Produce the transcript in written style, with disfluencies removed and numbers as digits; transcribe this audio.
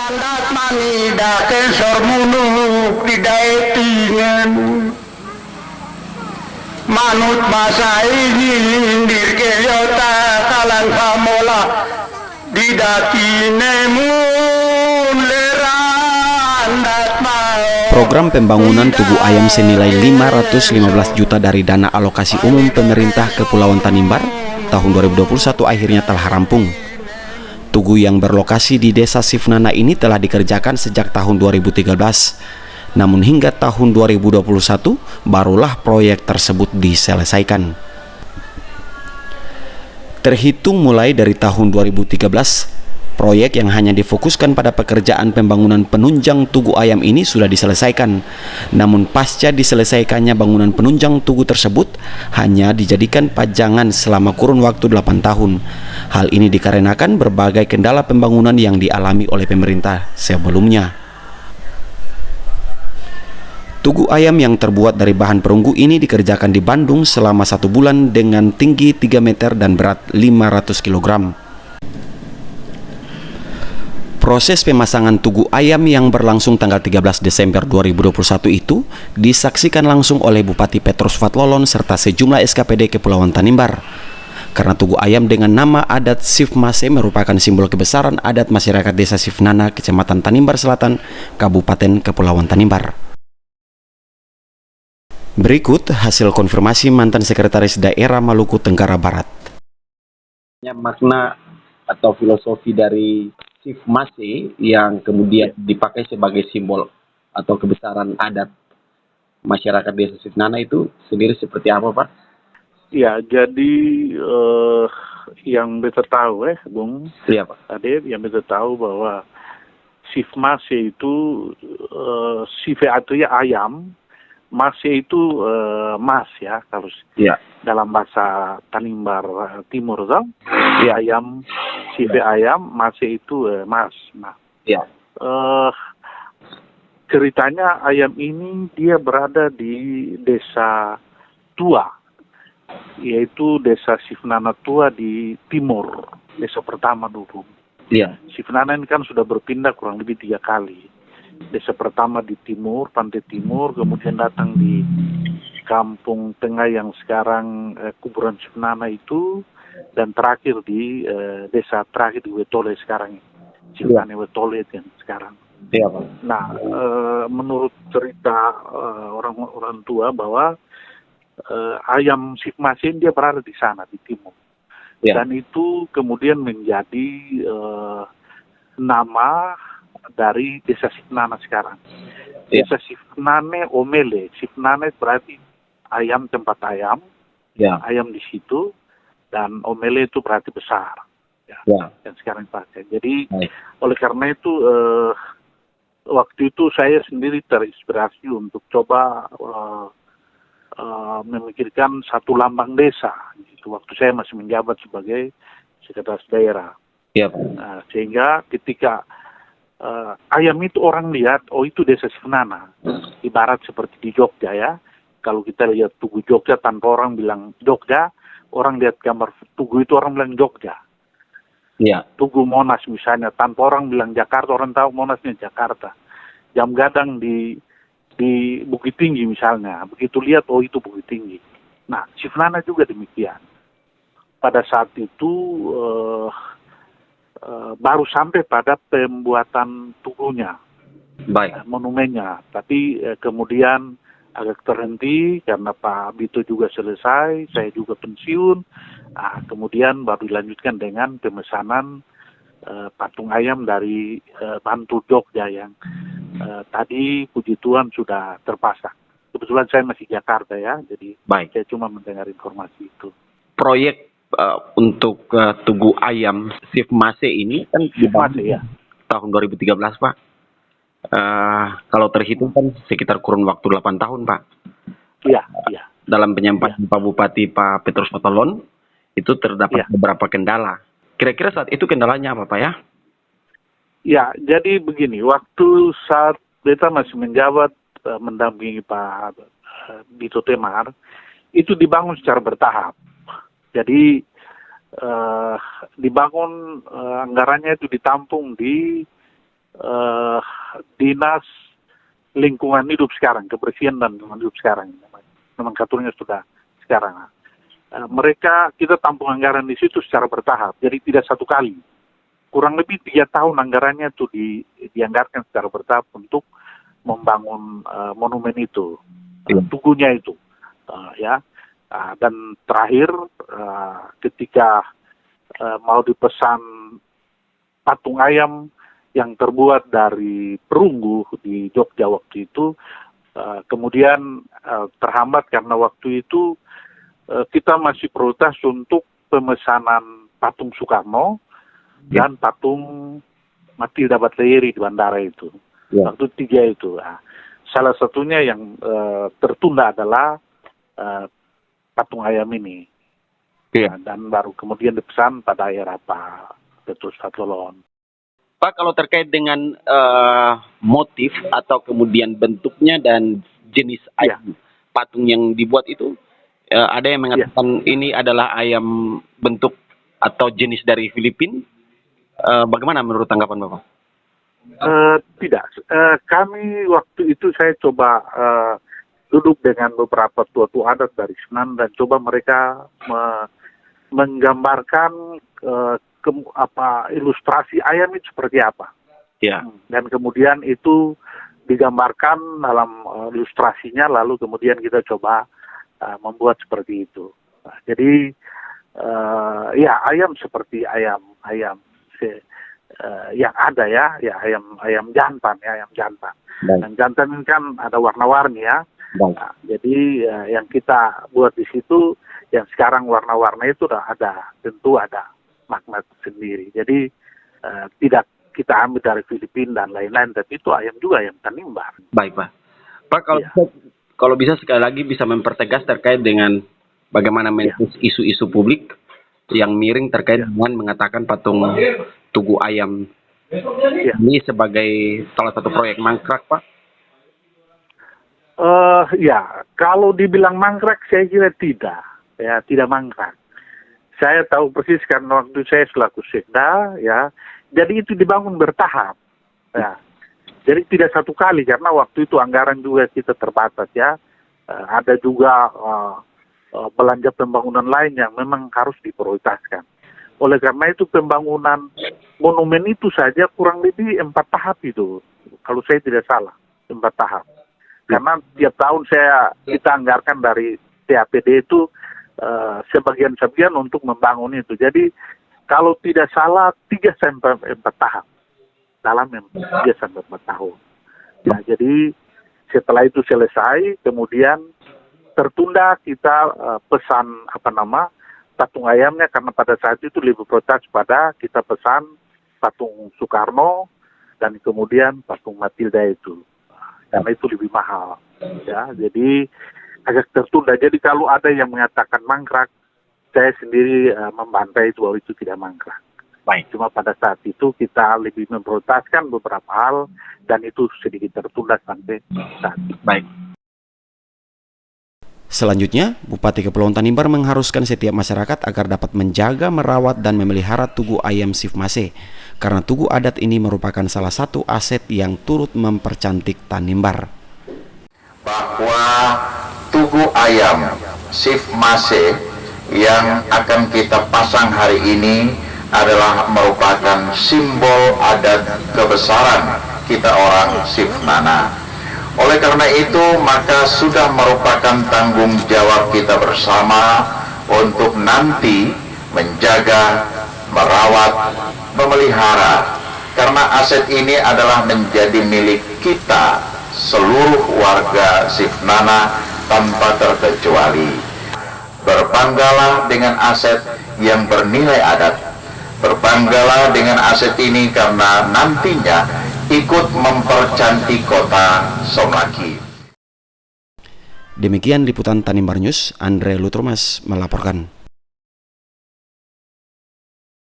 Landat manida kensor muluk di daetingan manut masa ini indir keyota kalang kamola di datinemun lerandat mau. Program pembangunan Tugu Ayam senilai 515 juta dari dana alokasi umum pemerintah Kepulauan Tanimbar tahun 2021 akhirnya telah rampung. Tugu yang berlokasi di Desa Sifnana ini telah dikerjakan sejak tahun 2013. Namun hingga tahun 2021 barulah proyek tersebut diselesaikan. Terhitung mulai dari tahun 2013, proyek yang hanya difokuskan pada pekerjaan pembangunan penunjang Tugu Ayam ini sudah diselesaikan. Namun pasca diselesaikannya bangunan penunjang Tugu tersebut hanya dijadikan pajangan selama kurun waktu 8 tahun. Hal ini dikarenakan berbagai kendala pembangunan yang dialami oleh pemerintah sebelumnya. Tugu ayam yang terbuat dari bahan perunggu ini dikerjakan di Bandung selama 1 bulan dengan tinggi 3 meter dan berat 500 kg. Proses pemasangan tugu ayam yang berlangsung tanggal 13 Desember 2021 itu disaksikan langsung oleh Bupati Petrus Fatlolon serta sejumlah SKPD Kepulauan Tanimbar. Karena tugu ayam dengan nama adat Sifmase merupakan simbol kebesaran adat masyarakat Desa Sifnana, Kecamatan Tanimbar Selatan, Kabupaten Kepulauan Tanimbar. Berikut hasil konfirmasi mantan Sekretaris Daerah Maluku Tenggara Barat. Makna atau filosofi dari Sifmase yang kemudian dipakai sebagai simbol atau kebesaran adat masyarakat Desa Sifnana itu sendiri seperti apa, Pak? Ya, jadi yang bisa tahu Bung, Iya, Pak. Adit, yang bisa tahu bahwa Sifmase itu Sife artinya ayam, Mase itu mas ya, kalau dalam bahasa Tanimbar Timur kan, ayam, Sife ayam, Mase itu mas. Nah, ceritanya ayam ini dia berada di desa tua, yaitu Desa Sifnana Tua di timur, desa pertama dulu. Sifnana ini kan sudah berpindah kurang lebih 3 kali. Desa pertama di timur, pantai timur, kemudian datang di kampung tengah yang sekarang kuburan Sifnana itu, dan terakhir di desa terakhir di Wetole sekarang, Sifnana Wetole yang sekarang. Nah, menurut cerita orang tua bahwa ayam Sifmase dia berada di sana di timur, dan itu kemudian menjadi nama dari Desa Sifnana sekarang. Desa Sifnane Omele, Sifnane berarti ayam, tempat ayam, ayam di situ, dan Omele itu berarti besar, yang sekarang dipakai. Jadi oleh karena itu waktu itu saya sendiri terinspirasi untuk coba memikirkan satu lambang desa gitu, waktu saya masih menjabat sebagai sekretaris daerah. Sehingga ketika ayam itu orang lihat, oh itu Desa Sifnana, ibarat seperti di Jogja ya. Kalau kita lihat Tugu Jogja tanpa orang bilang Jogja, orang lihat gambar Tugu itu orang bilang Jogja. Tugu Monas misalnya, tanpa orang bilang Jakarta, orang tahu Monasnya Jakarta. Jam Gadang di Bukit Tinggi misalnya, begitu lihat, oh itu Bukit Tinggi. Nah, Sifnana juga demikian. Pada saat itu baru sampai pada pembuatan tugunya, monumennya. Tapi kemudian agak terhenti karena Pak Bito juga selesai, saya juga pensiun. Kemudian baru dilanjutkan dengan pemesanan patung ayam dari Bantul Jogja yang tadi puji Tuhan sudah terpasang. Kebetulan saya masih Jakarta ya, jadi saya cuma mendengar informasi itu. Proyek untuk Tugu Ayam Sifmase ini kan dibangun tahun 2013, Pak. Kalau terhitung kan sekitar kurun waktu 8 tahun, Pak. Dalam penyampaian Pak Bupati Pak Petrus Fatlolon itu terdapat beberapa kendala. Kira-kira saat itu kendalanya apa, Pak ya? Ya, jadi begini, waktu saat kita masih menjabat mendampingi Pak Bito Temar, itu dibangun secara bertahap. Jadi dibangun anggarannya itu ditampung di Dinas Lingkungan Hidup sekarang, Kebersihan dan Lingkungan Hidup sekarang, nomenklaturnya sudah sekarang. Mereka, kita tampung anggaran di situ secara bertahap, jadi tidak satu kali. Kurang lebih 3 tahun anggarannya itu dianggarkan secara bertahap untuk membangun monumen itu, tugunya itu, ya. Dan terakhir, ketika mau dipesan patung ayam yang terbuat dari perunggu di Jogja waktu itu, kemudian terhambat karena waktu itu kita masih prioritas untuk pemesanan patung Soekarno dan patung Matilda Batlayeri di bandara itu. Waktu 3 itu. Salah satunya yang tertunda adalah patung ayam ini. Dan baru kemudian dipesan pada era Pak Petrus Fatulon. Pak, kalau terkait dengan motif atau kemudian bentuknya dan jenis ayam patung yang dibuat itu, ada yang mengatakan ini adalah ayam bentuk atau jenis dari Filipina. Bagaimana menurut tanggapan Bapak? Tidak. Kami waktu itu saya coba duduk dengan beberapa tua-tua adat dari Senan dan coba mereka menggambarkan ilustrasi ayam itu seperti apa. Dan kemudian itu digambarkan dalam ilustrasinya, lalu kemudian kita coba membuat seperti itu. Jadi ayam seperti ayam yang ada ya ayam jantan ya, ayam jantan. Dan jantan ini kan ada warna-warni ya. Jadi yang kita buat di situ yang sekarang warna-warna itu tentu ada makna sendiri. Jadi tidak kita ambil dari Filipina dan lain-lain, tapi itu ayam juga, ayam Tanimbar. Baik, Pak. Pak, kalau bisa sekali lagi bisa mempertegas terkait dengan bagaimana isu-isu publik yang miring terkait dengan mengatakan patung Tugu Ayam ini sebagai salah satu proyek mangkrak, Pak. Kalau dibilang mangkrak saya kira tidak mangkrak. Saya tahu persis karena waktu saya selaku sekda, ya. Jadi itu dibangun bertahap, ya. Jadi tidak satu kali karena waktu itu anggaran juga kita terbatas, ya. Ada juga belanja pembangunan lain yang memang harus diprioritaskan. Oleh karena itu pembangunan monumen itu saja kurang lebih 4 tahap itu, kalau saya tidak salah, 4 tahap. Karena tiap tahun kita anggarkan dari TAPD itu sebagian-sebagian untuk membangun itu. Jadi kalau tidak salah 3-4 tahap dalam 3-4 tahun. Ya, jadi setelah itu selesai, kemudian tertunda kita pesan patung ayamnya karena pada saat itu lebih prioritas pada kita pesan patung Soekarno dan kemudian patung Matilda itu. Karena itu lebih mahal. Ya, jadi agak tertunda. Jadi kalau ada yang mengatakan mangkrak, saya sendiri membantai itu bahwa itu tidak mangkrak. Baik. Cuma pada saat itu kita lebih memprioritaskan beberapa hal dan itu sedikit tertunda sampai saat ini. Baik. Selanjutnya, Bupati Kepulauan Tanimbar mengharuskan setiap masyarakat agar dapat menjaga, merawat, dan memelihara Tugu Ayam Sif Mase, karena tugu adat ini merupakan salah satu aset yang turut mempercantik Tanimbar. Bahwa Tugu Ayam Sif Mase yang akan kita pasang hari ini adalah merupakan simbol adat kebesaran kita orang Sif Nana. Oleh karena itu, maka sudah merupakan tanggung jawab kita bersama untuk nanti menjaga, merawat, memelihara. Karena aset ini adalah menjadi milik kita, seluruh warga Sif Nana tanpa terkecuali. Berbanggalah dengan aset yang bernilai adat. Berbanggalah dengan aset ini karena nantinya ikut mempercantik kota Somaki. Demikian liputan Tanimbar News, Andre Lutromas melaporkan.